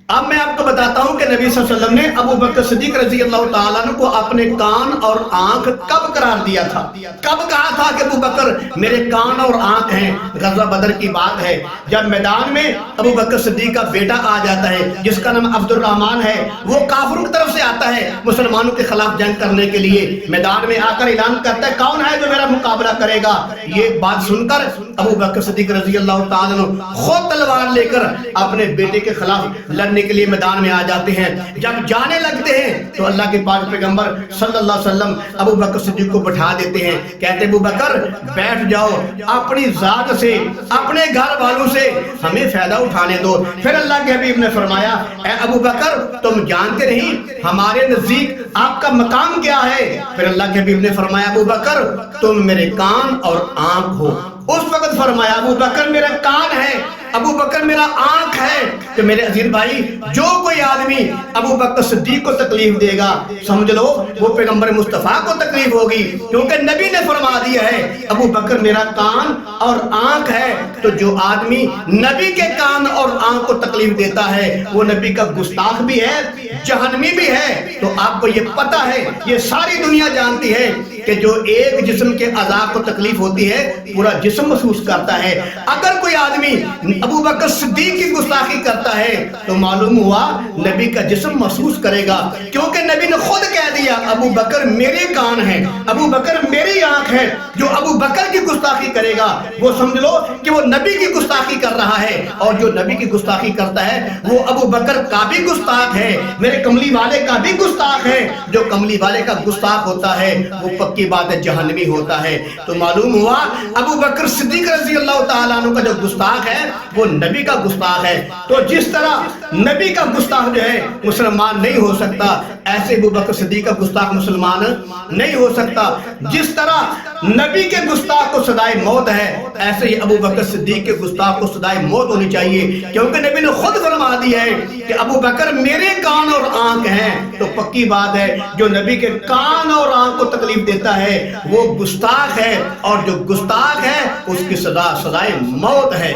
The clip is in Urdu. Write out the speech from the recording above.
اب میں آپ کو بتاتا ہوں کہ نبی صلی اللہ علیہ وسلم نے ابو بکر صدیق رضی اللہ تعالیٰ عنہ کو اپنے کان اور آنکھ کب قرار دیا تھا، کب کہا تھا کہ ابو بکر میرے کان اور آنکھ ہیں؟ غزوہ بدر کی بات ہے، جب میدان میں ابو بکر صدیق کا بیٹا آ جاتا ہے جس کا نام عبد الرحمن ہے، وہ کافروں کی طرف سے آتا ہے مسلمانوں کے خلاف جنگ کرنے کے لیے، میدان میں آ کر اعلان کرتا ہے کون ہے جو میرا مقابلہ کرے گا؟ یہ بات سن کر ابو بکر صدیق رضی اللہ تعالیٰ عنہ خود تلوار لے کر اپنے بیٹے کے خلاف لڑنے کے لیے میدان میں آ جاتے ہیں۔ جب جانے لگتے ہیں تو اللہ کے پاک پیغمبر صلی اللہ علیہ وسلم ابو بکر صدیق کو بٹھا دیتے ہیں، کہتے ہیں ابو بکر بیٹھ جاؤ، اپنی ذات سے اپنے گھر والوں سے ہمیں فائدہ اٹھانے دو۔ پھر اللہ کے حبیب نے فرمایا اے ابو بکر تم جانتے نہیں ہمارے نزدیک آپ کا مقام کیا ہے؟ پھر اللہ کے حبیب نے فرمایا ابو بکر تم میرے کان اور آنکھ ہو۔ اس وقت فرمایا ابو بکر میرا کان ہے، ابو بکر میرا آنکھ ہے۔ کہ میرے عزیز بھائی جو کوئی آدمی ابو بکر صدیق کو تکلیف دے گا سمجھ لو وہ پیغمبر مصطفیٰ کو تکلیف ہوگی، کیونکہ نبی نے فرما دیا ہے ابو بکر میرا کان اور آنکھ ہے۔ تو جو آدمی نبی کے کان اور آنکھ کو تکلیف دیتا ہے وہ نبی کا گستاخ بھی ہے، جہنمی بھی ہے۔ تو آپ کو یہ پتا ہے، یہ ساری دنیا جانتی ہے کہ جو ایک جسم کے اعضاء کو تکلیف ہوتی ہے پورا جسم محسوس کرتا ہے۔ اگر کوئی آدمی ابو بکر صدیق کی گستاخی کرتا ہے تو معلوم ہوا نبی کا جسم محسوس کرے گا، کیونکہ نبی نے خود کہہ دیا ابو بکر میرے کان ہیں، ابو بکر میری آنکھ ہے۔ جو ابو بکر کی گستاخی کرے گا وہ سمجھ لو کہ وہ نبی کی گستاخی کر رہا ہے، اور جو نبی کی گستاخی کرتا ہے وہ ابو بکر کا بھی گستاخ ہے، میرے کملی والے کا بھی گستاخ ہے۔ جو کملی والے کا گستاخ ہوتا ہے وہ پکی بات ہے جہنمی ہوتا ہے۔ تو معلوم ہوا ابو بکر صدیق رضی اللہ تعالیٰ عنہ کا جو گستاخ ہے وہ نبی کا گستاخ ہے۔ تو جس طرح نبی کا گستاخ جو ہے مسلمان نہیں ہو سکتا، ایسے ابو بکر صدیق کا گستاخ مسلمان نہیں ہو سکتا۔ جس طرح نبی کے گستاخ کو سزائے موت ہے، ایسے ہی ابو بکر صدیق کے گستاخ کو سزائے موت ہونی چاہیے، کیونکہ نبی نے خود فرما دیا ہے کہ ابو بکر میرے کان اور آنکھ ہیں۔ تو پکی بات ہے جو نبی کے کان اور آنکھ کو تکلیف دیتا ہے وہ گستاخ ہے، اور جو گستاخ ہے اس کی سزائے موت ہے۔